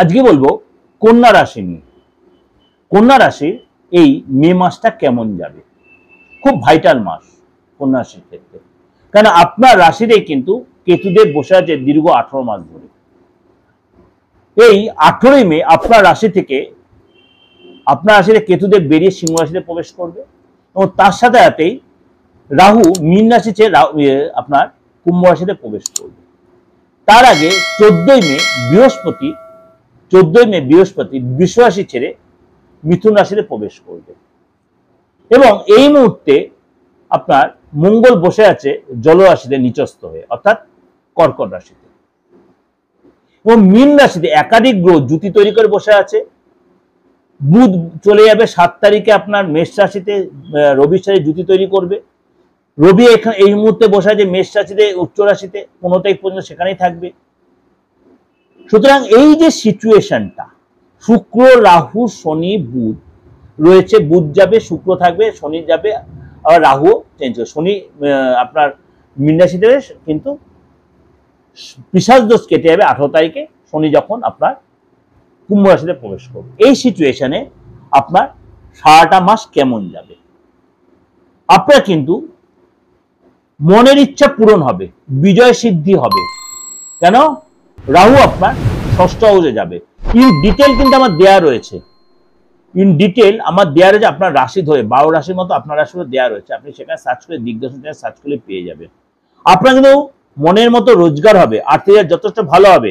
আজকে বলবো কন্যা রাশি নিয়ে। কন্যা রাশির এই মে মাসটা কেমন যাবে, খুব ভাইটাল মাস কন্যা রাশির ক্ষেত্রে। কারণ আপনার রাশিতে কিন্তু কেতুদেব বসে আছে দীর্ঘ 18 মাস ধরে। এই 18ই মে আপনার রাশি থেকে কেতুদেব বেরিয়ে সিংহ রাশিতে প্রবেশ করবে এবং তার সাথে সাথেই রাহু মীন রাশি ছেড়ে আপনার কুম্ভ রাশিতে প্রবেশ করবে। তার আগে 14ই মে বৃহস্পতি বৃষ রাশি ছেড়ে মিথুন রাশিতে প্রবেশ করবে এবং এই মুহূর্তে আপনার মঙ্গল বসে আছে জল রাশিতে নিচস্থ হয়ে, অর্থাৎ কর্কট রাশিতে। এবং মীন রাশিতে একাধিক গ্রহ জুতি তৈরি করে বসে আছে। বুধ চলে যাবে 7 তারিখে আপনার মেষ রাশিতে, রবির সাথে জুতি তৈরি করবে। রবি এখানে এই মুহূর্তে বসে আছে মেষ রাশিতে উচ্চ রাশিতে, 15 তারিখ পর্যন্ত সেখানেই থাকবে। সুতরাং এই যে সিচুয়েশনটা, শুক্র রাহু শনি বুধ রয়েছে, বুধ যাবে, শুক্র থাকবে, শনি যাবে, আবার রাহু চেঞ্জ হবে। শনি আপনার মীন রাশিতে কিন্তু পিশাচ দোষ কেটে যাবে 18 তারিখে, শনি যখন আপনার কুম্ভ রাশিতে প্রবেশ করবে। এই সিচুয়েশনে আপনার সারাটা মাস কেমন যাবে? আপনার কিন্তু মনের ইচ্ছা পূরণ হবে, বিজয় সিদ্ধি হবে। কেন? রাহু আপনার ষষ্ঠ হাউসে যাবে। ইন ডিটেল কিন্তু আমার দেয়া রয়েছে, আপনার রাশি ধরে 12 রাশির মতো আপনার রাশি দেওয়া রয়েছে। আপনি সেখানে সার্চ করে দিগদর্শন সার্চ করলে পেয়ে যাবেন। আপনার কিন্তু মনের মতো রোজগার হবে, আর্থিক যথেষ্ট ভালো হবে।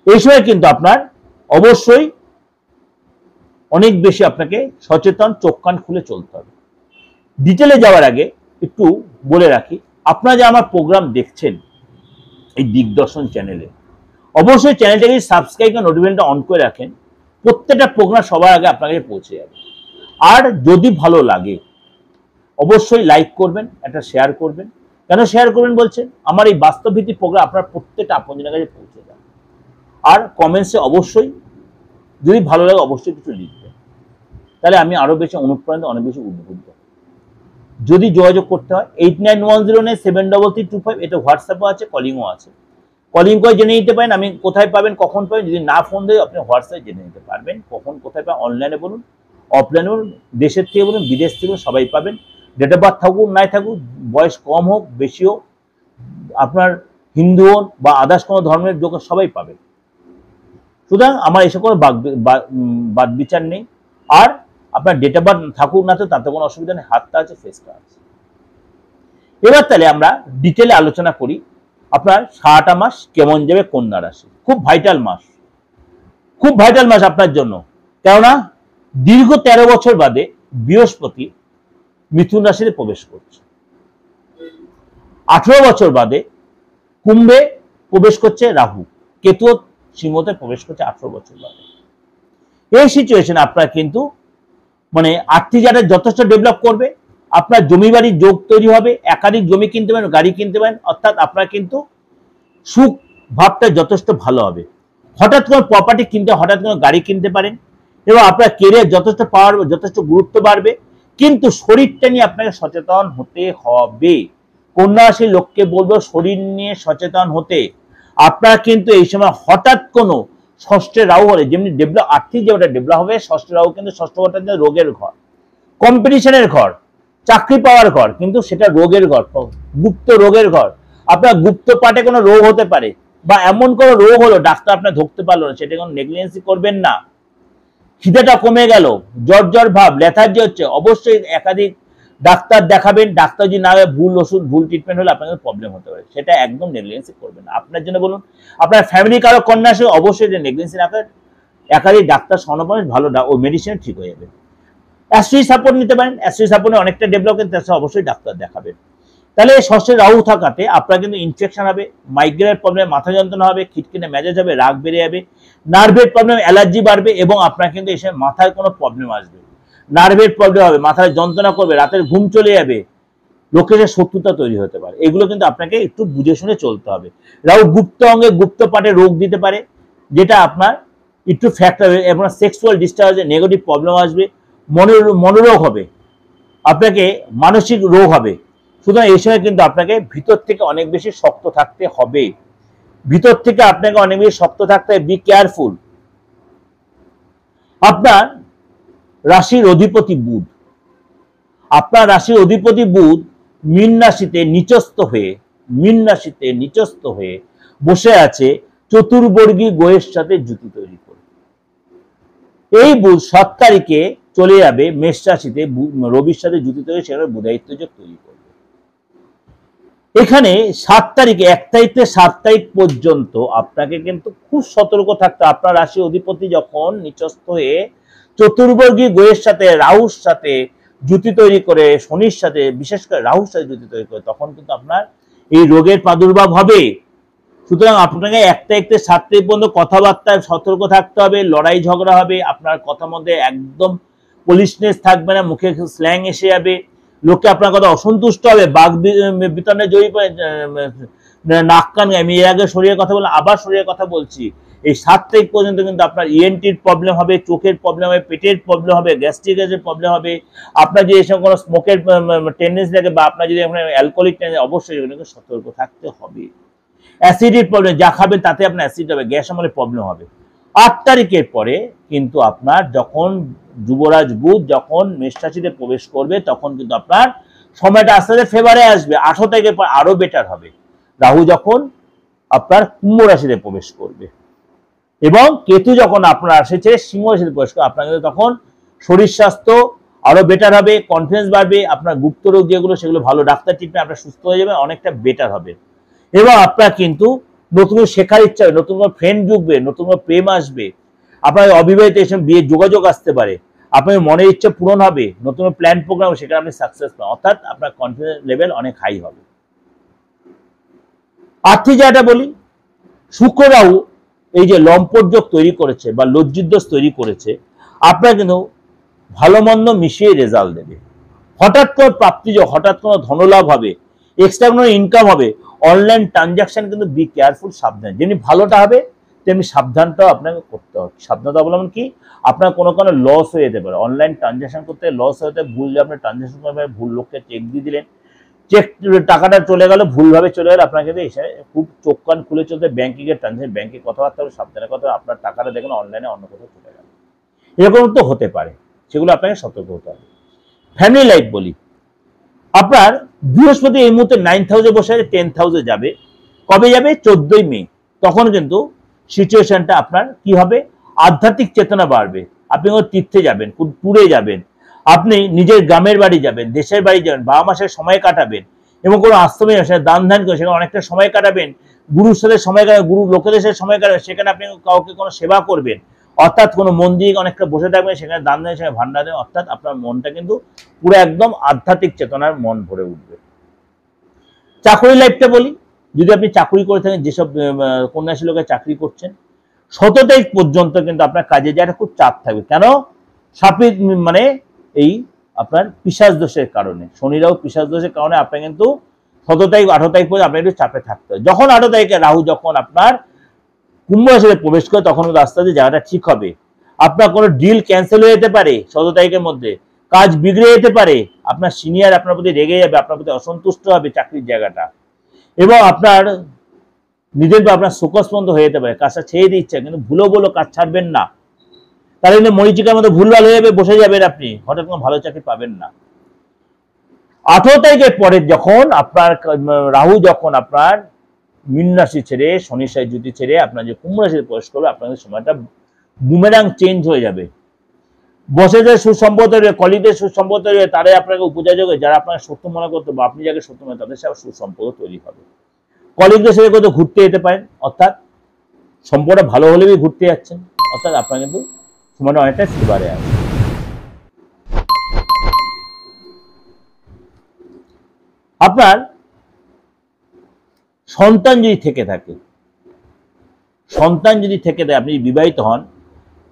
এই সময় কিন্তু আপনার অবশ্যই অনেক বেশি আপনাকে সচেতন, চোখ কান খুলে চলতে হবে। ডিটেলে যাওয়ার আগে একটু বলে রাখি, আপনারা যে আমার প্রোগ্রাম দেখছেন এই দিগদর্শন চ্যানেলে, অবশ্যই চ্যানেলটাকে সাবস্ক্রাইব করে নোটিফিকেশনটা অন করে রাখেন। প্রত্যেকটা প্রোগ্রাম সবার আগে আপনার কাছে পৌঁছে যাবে। আর যদি ভালো লাগে অবশ্যই লাইক করবেন, একটা শেয়ার করবেন। কেন শেয়ার করবেন বলছেন? আমার এই বাস্তবভিত্তিক প্রোগ্রাম আপনার প্রত্যেকটা আপনজনের কাছে পৌঁছে যাবে। আর কমেন্টসে অবশ্যই যদি ভালো লাগে অবশ্যই কিছু লিখবেন, তাহলে আমি আরো বেশি অনুপ্রাণিত, অনেক বেশি উদ্বুদ্ধ। যদি যোগাযোগ করতে হয় 8910973325, এটা হোয়াটসঅ্যাপও আছে, কলিংও আছে। কলিং করে জেনে নিতে পারেন আমি কোথায় পাবেন, কখন পাবেন। যদি না ফোন দেয় আপনি হোয়াটসঅ্যাপে জেনে নিতে পারবেন কখন কোথায় পাবেন। অনলাইনে বলুন, অফলাইনে বলুন, দেশের থেকে বলুন, বিদেশ থেকে সবাই পাবেন। ডেট অফ বার্থ থাকুক নাই থাকুক, বয়স কম হোক বেশি হোক, আপনার হিন্দু হোক বা আদার্স কোনো ধর্মের লোক, সবাই পাবেন। সুতরাং আমার এসব কোনো বাদ বিচার নেই। আর আপনার ডেট অফ বার্থ থাকুক না তো তাতে কোনো অসুবিধা নেই, হাতটা আছে, ফেসটা আছে। এবার তাহলে আমরা ডিটেলে আলোচনা করি আপনার সারাটা মাস কেমন যাবে কন্যা রাশি। খুব ভাইটাল মাস আপনার জন্য। কেননা দীর্ঘ 13 বছর বাদে বৃহস্পতি মিথুন রাশিতে প্রবেশ করছে, 18 বছর বাদে কুম্ভে প্রবেশ করছে রাহু, কেতু সিংহতে প্রবেশ করছে 18 বছর বাদে। এই সিচুয়েশন আপনার কিন্তু মানে আর্থিক জায়গাটা যথেষ্ট ডেভেলপ করবে। আপনার জমি বাড়ির যোগ তৈরি হবে, একাধিক জমি কিনতে পারেন, গাড়ি কিনতে পারেন, অর্থাৎ আপনার কিন্তু সুখ ভাবটা যথেষ্ট ভালো হবে। হঠাৎ কোনো প্রপার্টি কিনতে, হঠাৎ কোনো গাড়ি কিনতে পারেন এবং আপনার কেরিয়ার যথেষ্ট পাওয়ার, যথেষ্ট গুরুত্ব বাড়বে। কিন্তু শরীরটা নিয়ে আপনাকে সচেতন হতে হবে। কন্যা রাশির লোককে বলবো শরীর নিয়ে সচেতন হতে। আপনার কিন্তু এই সময় হঠাৎ কোনো ষষ্ঠে রাহু হলে যেমনি ডেভেলপ, আর্থিক যেটা ডেভেলপ হবে, ষষ্ঠ রাহু কিন্তু ষষ্ঠ ঘরটা রোগের ঘর, কম্পিটিশনের ঘর, চাকরি পাওয়ার ঘর, কিন্তু সেটা রোগের ঘর, গুপ্ত রোগের ঘর। আপনার গুপ্ত পাটে কোনো রোগ হতে পারে বা এমন কোনো রোগ হলো ডাক্তার আপনার ধরতে পারলো না, সেটা কোনো নেগলিজেন্সি করবেন না। খিদেটা কমে গেল, জ্বর ভাব, লেথার্জি হচ্ছে, অবশ্যই একাধিক ডাক্তার দেখাবেন। ডাক্তার যদি না ভুল ওষুধ, ভুল ট্রিটমেন্ট হলে আপনাদের প্রবলেম হতে পারে, সেটা একদম নেগলিজেন্সি করবেন না। আপনার জন্য বলুন, আপনার ফ্যামিলি কারো কন্যা আসে, অবশ্যই নেগলিজেন্সি না করেন, একাধিক ডাক্তার স্বর্ণপান ভালো ও মেডিসিন ঠিক হয়ে যাবে। অ্যাস্ট্রি সাপোর্ট নিতে পারেন, অ্যাস্ট্রি সাপোর্টে অনেকটা ডেভেলপ করেন, তাছাড়া অবশ্যই ডাক্তার দেখাবেন। তাহলে ষষ্ঠে রাহু থাকাতে আপনার কিন্তু ইনফেকশন হবে, মাইগ্রেনের প্রবলেম, মাথা যন্ত্রণা হবে, খিটখিটে মেজাজ হবে, রাগ বেড়ে যাবে, নার্ভের প্রবলেম, অ্যালার্জি বাড়বে এবং আপনার কিন্তু এসে মাথায় কোনো প্রবলেম আসবে, নার্ভের প্রবলেম হবে, মাথায় যন্ত্রণা করবে, রাতের ঘুম চলে যাবে, লোকের শত্রুতা তৈরি হতে পারে। এগুলো কিন্তু আপনাকে একটু বুঝে শুনে চলতে হবে। রাহু গুপ্ত অঙ্গে, গুপ্ত পাটে রোগ দিতে পারে, যেটা আপনার একটু ফ্যাক্টর, আপনার সেক্সুয়াল ডিস্টার্ব, নেগেটিভ প্রবলেম আসবে, মনোরোগ হবে, আপনাকে মানসিক রোগ হবে। সুতরাং এই সময় কিন্তু আপনাকে ভিতর থেকে অনেক বেশি শক্ত থাকতে হবে, ভিতর থেকে আপনাকে অনেক বেশি শক্ত থাকতে হবে। Be careful. আপনার রাশির অধিপতি বুধ, আপনার রাশির অধিপতি বুধ মীন রাশিতে নিচস্থ হয়ে বসে আছে চতুর্বর্গী গ্রহের সাথে জুতি তৈরি করে। এই বুধ 7 তারিখে চলে যাবে মেষ রাশিতে, রবির সাথে জুতি তৈরি, সেখানে বুধায়িত্ব যোগ তৈরি করবে। এখানে 7 তারিখে 1 তারিখ থেকে 7 তারিখ পর্যন্ত আপনাকে কিন্তু খুব সতর্ক থাকতে। আপনার রাশি অধিপতি যখন নিচস্থ হয়ে চতুর্বর্গী গ্রহের সাথে, রাহুর সাথে জুতি তৈরি করে, শনির সাথে, বিশেষ করে রাহুর সাথে জুতি তৈরি করে, তখন কিন্তু আপনার এই রোগের প্রাদুর্ভাব হবে। সুতরাং আপনাকে 1 তারিখ থেকে 7 তারিখ পর্যন্ত কথাবার্তায় সতর্ক থাকতে হবে, লড়াই ঝগড়া হবে, আপনার কথার মধ্যে একদম পলিশনেস থাকবে না, মুখে স্ল্যাং এসে যাবে, লোকে আপনার কথা অসন্তুষ্ট হবে, বাঘ বিতরণে জয়ী নাক কান। আমি এর আগে শরীরের কথা বললাম, আবার শরীরের কথা বলছি। এই 7 তারিখ পর্যন্ত কিন্তু আপনার ইএনটির প্রবলেম হবে, চোখের প্রবলেম হবে, পেটের প্রবলেম হবে, গ্যাস্ট্রিক গ্যাসের প্রবলেম হবে। আপনার যদি এসব কোনো স্মোকের টেন্ডেন্সি থাকে বা আপনার যদি অ্যালকোহলিক টেন্ডেন্সি, অবশ্যই এগুলোকে সতর্ক থাকতে হবে। অ্যাসিডের প্রবলেম, যা খাবেন তাতে আপনার অ্যাসিড হবে, গ্যাস আমলে প্রবলেম হবে। 8 তারিখের পরে কিন্তু আপনার যখন যুবরাজ বুধ যখন মেষ রাশিতে প্রবেশ করবে, তখন কিন্তু আপনার সময়টা আস্তে আস্তে ফেভারে আসবে। 18 তারিখের পর আরো বেটার হবে, রাহু যখন আপনার কুম্ভ রাশিতে প্রবেশ করবে এবং কেতু যখন আপনার রাশি ছেড়ে সিংহ রাশিতে প্রবেশ করবে, আপনার কিন্তু তখন শরীর স্বাস্থ্য আরো বেটার হবে, কনফিডেন্স বাড়বে, আপনার গুপ্ত রোগ যেগুলো সেগুলো ভালো ডাক্তার ট্রিটমেন্ট, আপনার সুস্থ হয়ে যাবে, অনেকটা বেটার হবে। এবং আপনার কিন্তু নতুন শেখার ইচ্ছা হবে, নতুন কোনো ফ্রেন্ড জুটবে, নতুন কোনো প্রেম আসবে, আপনার অবিবাহিত এসব বিয়ে যোগাযোগ আসতে পারে, আপনার মনের ইচ্ছা পূরণ হবে, নতুন প্ল্যান প্রোগ্রাম, সেখানে আপনি সাকসেস পাবেন, অর্থাৎ আপনার কনফিডেন্স লেভেল অনেক হাই হবে। আর্থিক জায়গাটা বলি, শুক্র রাহু এই যে লম্পট যোগ তৈরি করেছে বা লজ্জিত দোষ তৈরি করেছে, আপনার কিন্তু ভালো মন্দ মিশিয়ে রেজাল্ট দেবে। হঠাৎ করে প্রাপ্তি যোগ, হঠাৎ কোনো ধনলাভ হবে, এক্সট্রা কোনো ইনকাম হবে, অনলাইন ট্রানজাকশন কিন্তু বি কেয়ারফুল, সাবধান। যেমনি ভালোটা হবে তেমনি সাবধানটাও আপনাকে করতে হবে। সাবধানতা অবলম্বন কি, আপনার কোনো লস হয়ে যেতে পারে, অনলাইন ট্রানজাকশন করতে লস হতে, ভুল আপনি ট্রানজাকশন করবেন, ভুল লোককে চেক দিয়ে দিলেন, চেক টাকাটা চলে গেল, ভুলভাবে চলে গেল, আপনাকে কিন্তু এসে খুব চোখ কান খুলে চলতে, ব্যাংকিং এর ট্রানজাকশন, ব্যাংকে কথাবার্তা হবে, সাবধানে কথা, আপনার টাকাটা দেখুন অনলাইনে অন্য কোথাও চলে গেল, এরকম তো হতে পারে, সেগুলো আপনাকে সতর্ক হতে হবে। ফ্যামিলি লাইফ বলি, আপনার বৃহস্পতি এই মুহূর্তে 9th হাউসে বসে আছে, 10th হাউসে যাবে, কবে যাবে? 14ই মে। তখন কিন্তু সিচুয়েশনটা আপনার কি হবে, আধ্যাত্মিক চেতনা বাড়বে, আপনি কোনো তীর্থে যাবেন, ট্যুরে যাবেন, আপনি নিজের গ্রামের বাড়ি যাবেন, দেশের বাড়ি যাবেন, বাবা মাসের সময় কাটাবেন, এবং কোনো আশ্রমে দান ধ্যান করে সেখানে অনেকটা সময় কাটাবেন, গুরুর সাথে সময় কাটাবেন, গুরু লোকেদের সাথে সময় কাটাবেন, সেখানে আপনি কাউকে কোনো সেবা করবেন, অর্থাৎ কোনো মন্দিরে অনেকটা বসে থাকবেন, সেখানে দান দেন, সেখানে ভান্ডার দেন, অর্থাৎ আপনার মনটা কিন্তু পুরো একদম আধ্যাত্মিক চেতনার মন ভরে উঠবে। চাকরি লাইফটা বলি, যদি আপনি চাকরি করে থাকেন, যেসব কন্যা রাশির লোকেরা চাকরি করছেন, 17 তারিখ পর্যন্ত কিন্তু আপনার কাজে যাওয়াটা খুব চাপ থাকবে। কেন? সাপের মানে এই আপনার পিশাচ দোষের কারণে, শনিরাও পিশাচ দোষের কারণে আপনার কিন্তু 17 তারিখ 18 তারিখ পর্যন্ত আপনার একটু চাপে থাকতে হবে। যখন 18 তারিখে রাহু যখন আপনার কুম্ভ রাশিতে প্রবেশ করে, তখন আস্তে আস্তে জায়গাটা ঠিক হবে। আপনার কোনো ডিল ক্যান্সেল হয়ে যেতে পারে 17 তারিখের মধ্যে, কাজ বিগড়ে যেতে পারে, আপনার সিনিয়র আপনার প্রতি রেগে যাবে, আপনার প্রতি অসন্তুষ্ট হবে চাকরির জায়গাটা, এবং আপনার নিজের বা আপনার শোকস বন্ধ হয়ে যেতে পারে, কাজটা ছেড়ে দিচ্ছে, কিন্তু ভুলো বলো কাজ ছাড়বেন না, তাহলে কিন্তু মরিচিকার মধ্যে ভুলভাল হয়ে যাবে, বসে যাবেন, আপনি হঠাৎ কোনো ভালো চাকরি পাবেন না। 18 তারিখের পরে যখন আপনার রাহু যখন আপনার মীন রাশি ছেড়ে, শনির সাথে জুতি ছেড়ে আপনার যে কুম্ভ রাশিতে প্রবেশ করবে, আপনাদের সময়টা বুমেরাং চেঞ্জ হয়ে যাবে। বসেদের সুসম্পর্ক তৈরি, কলিগদের সুসম্পর্ক তৈরি, তারাই আপনাকে উপযোগ হবে, যারা আপনাকে সত্য মনে করতো বা আপনি যাকে সত্য মনে, তাদের সাথে সুসম্পর্ক তৈরি হবে। কলিগদের সাথে কোথাও ঘুরতে যেতে পারেন, অর্থাৎ সম্পর্কটা ভালো হলেই ঘুরতে যাচ্ছেন, অর্থাৎ আপনার কিন্তু সময়টা অনেকটা ফেভারে আছে। আপনার সন্তান যদি থেকে থাকে, আপনি বিবাহিত হন,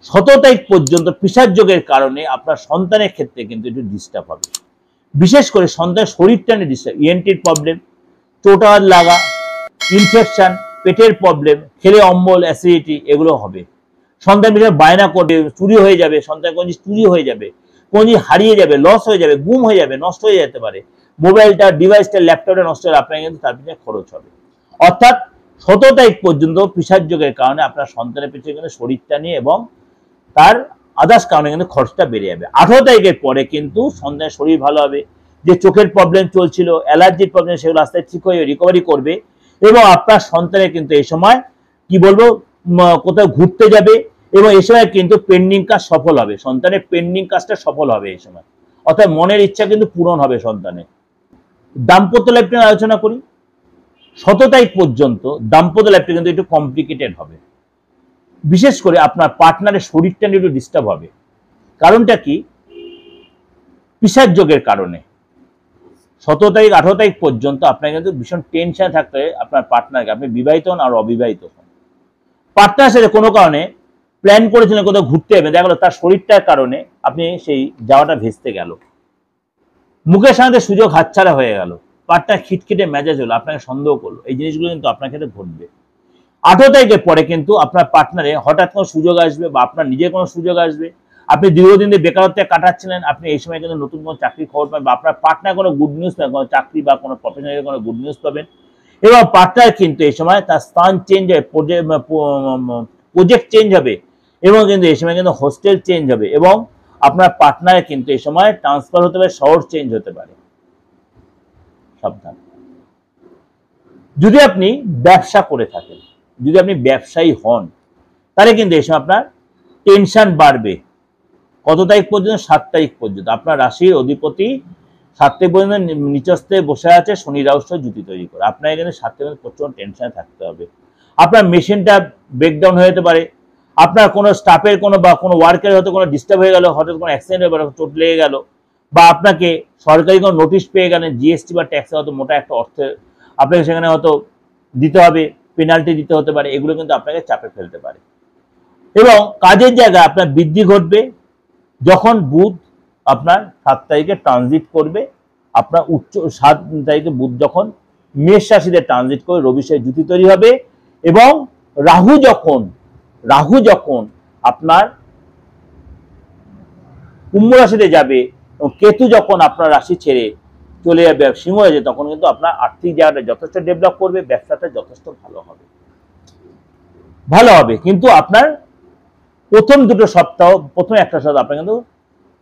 17 তারিখ পর্যন্ত পিশাচ যোগের কারণে আপনার সন্তানের ক্ষেত্রে কিন্তু একটু ডিস্টার্ব হবে, বিশেষ করে সন্তানের শরীরটা নিয়ে ডিস্টার্ব, ইএনটির প্রবলেম, চোট লাগা, ইনফেকশন, পেটের প্রবলেম, খেলে অম্বল, অ্যাসিডিটি, এগুলো হবে। সন্তান বিষয়ে বায়না করবে, চুরি হয়ে যাবে, সন্তান কোন জিনিস চুরি হয়ে যাবে, কোন জিনিস হারিয়ে যাবে, লস হয়ে যাবে, গুম হয়ে যাবে, নষ্ট হয়ে যেতে পারে, মোবাইলটা, ডিভাইসটা, ল্যাপটপটা নষ্ট হলে আপনার কিন্তু তার পিছনে খরচ হবে। অর্থাৎ 17 তারিখ পর্যন্ত পিশাচ যোগের কারণে আপনার সন্তানের পিছনে কিন্তু শরীরটা নিয়ে এবং তার আদার্স কারণে কিন্তু খরচটা বেড়ে যাবে। 18 তারিখের পরে কিন্তু সন্তানের শরীর ভালো হবে, যে চোখের প্রবলেম চলছিল, অ্যালার্জির প্রবলেম, সেগুলো আস্তে ঠিক হয়ে রিকভারি করবে এবং আপনার সন্তানের কিন্তু এই সময় কি বলবো কোথাও ঘুরতে যাবে এবং এই সময় কিন্তু পেন্ডিং কাজ সফল হবে, সন্তানের পেন্ডিং কাজটা সফল হবে এই সময়, অর্থাৎ মনের ইচ্ছা কিন্তু পূরণ হবে সন্তানের। দাম্পত্য লাইফটা আলোচনা করি। 17 তারিখ পর্যন্ত দাম্পত্য লাইফটা কিন্তু একটু কমপ্লিকেটেড হবে, বিশেষ করে আপনার পার্টনারের শরীরটা একটু ডিস্টার্ব হবে। কারণটা কি? পিশাচ যোগের কারণে 17 তারিখ 18 তারিখ পর্যন্ত আপনার কিন্তু ভীষণ টেনশন থাকতে হয় আপনার পার্টনারকে, আপনি বিবাহিত হন আর অবিবাহিত হন, পার্টনারের সাথে কোনো কারণে প্ল্যান করেছিলেন কোথাও ঘুরতে যাবে, দেখা গেল তার শরীরটার কারণে আপনি সেই যাওয়াটা ভেস্তে গেল, মুখের সাথে সুযোগ হাতছাড়া হয়ে গেল, পার্টনার খিটখিটে মেজাজ হলো, আপনাকে সন্দেহ করলো, এই জিনিসগুলো কিন্তু আপনার ক্ষেত্রে ঘটবে। 18 তারিখের পরে কিন্তু আপনার পার্টনারে হঠাৎ কোনো সুযোগ আসবে বা আপনার নিজের কোনো সুযোগ আসবে, আপনি দীর্ঘদিন ধরে বেকারত্বে কাটাচ্ছিলেন, আপনি এই সময় কিন্তু নতুন কোনো চাকরির খবর পাবেন বা আপনার পার্টনার কোনো গুড নিউজ পাবেন, কোনো চাকরি বা কোনো প্রফেশনাল কোনো গুড নিউজ পাবেন এবং পার্টনার কিন্তু এই সময় তার স্থান চেঞ্জ হবে, প্রজেক্ট চেঞ্জ হবে এবং কিন্তু এই সময় কিন্তু হোস্টেল চেঞ্জ হবে এবং আপনার পার্টনারের কিন্তু এই সময় ট্রান্সফার হতে পারে, শহর চেঞ্জ হতে পারে, সাবধান। যদি আপনি ব্যবসা করে থাকেন, যদি আপনি ব্যবসায়ী হন, তাহলে কিন্তু এই সময় আপনার টেনশন বাড়বে। কত তারিখ পর্যন্ত? 7 তারিখ পর্যন্ত। আপনার রাশির অধিপতি 7 তারিখ পর্যন্ত নিচস্থে বসে আছে, শনি রাহু জুতি তৈরি করে, আপনার এখানে 7 তারিখ প্রচন্ড টেনশনে থাকতে হবে। আপনার মেশিনটা ব্রেকডাউন হয়ে যেতে পারে, আপনার কোনো স্টাফের কোনো বা কোনো ওয়ার্কের হয়তো কোনো ডিস্টার্ব হয়ে গেল, হঠাৎ কোনো অ্যাক্সিডেন্ট হয়ে গেল, চোট লেগে গেল, বা আপনাকে সরকারি কোনো নোটিশ পেয়ে গেলেন, জিএসটি বা ট্যাক্সে হয়তো মোটা একটা অর্থে আপনাকে সেখানে হয়তো দিতে হবে, পেনাল্টি দিতে হতে পারে, এগুলো কিন্তু আপনাকে চাপে ফেলতে পারে। এবং কাজের জায়গায় আপনার বৃদ্ধি ঘটবে যখন বুধ আপনার 7 তারিখে ট্রানজিট করবে, আপনার 7 তারিখে বুধ যখন মেষ রাশিতে ট্রানজিট করে রবির সাথে জুতি তৈরি হবে এবং রাহু যখন আপনার কুম্ভ রাশিতে যাবে এবং কেতু যখন আপনার রাশি ছেড়ে চলে যাবে সিংহ রাশি, তখন কিন্তু আপনার আর্থিক জায়গাটা যথেষ্ট ডেভেলপ করবে, ব্যবসাটা যথেষ্ট ভালো হবে। কিন্তু আপনার প্রথম দুটো সপ্তাহ, প্রথম একটা সপ্তাহ আপনার কিন্তু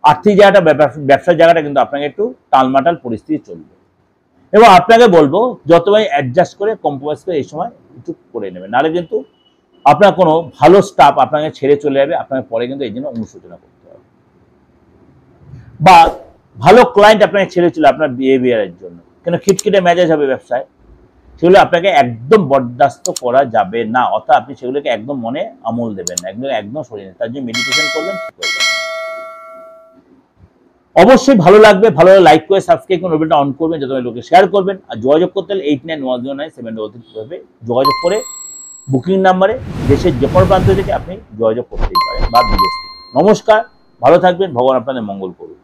আর্থিক জায়গাটা, ব্যবসার জায়গাটা কিন্তু আপনাকে একটু টালমাটাল পরিস্থিতি চলবে এবং আপনাকে বলবো যতবারই অ্যাডজাস্ট করে কম্প্রোমাইজ করে এই সময় একটু করে নেবেন, নাহলে কিন্তু আপনার কোনো ভালো স্টাফ আপনাকে ছেড়ে চলে যাবে, আপনাকে পরে কিন্তু এই জন্য অনুশোচনা করতে হবে, বা ভালো ক্লায়েন্ট আপনাকে ছেড়ে চলে আপনার বিহেভিয়ারের জন্য, কেন খিটখিটে মেজাজ হবে ব্যবসায়, সেগুলো আপনাকে একদম বরদাস্ত করা যাবে না, অর্থাৎ আপনি সেগুলোকে একদম মনে আমল দেবেন না, একদম সরিয়ে নেন, তার জন্য মেডিটেশন করবেন, ঠিক হয়ে যাবে। অবশ্যই ভালো লাগবে, ভালো লাগলে লাইক করে সাবস্ক্রাইব করে নোটিফিকেশনটা অন করবেন, যত লোকে শেয়ার করবেন। আর যোগাযোগ করতে হলে 89109733 যোগাযোগ করে বুকিং নাম্বারে দেশের যে কোনো প্রান্ত থেকে আপনি যোগাযোগ করতেই পারেন বা বিদেশ থেকে। নমস্কার, ভালো থাকবেন, ভগবান আপনাদের মঙ্গল করুন।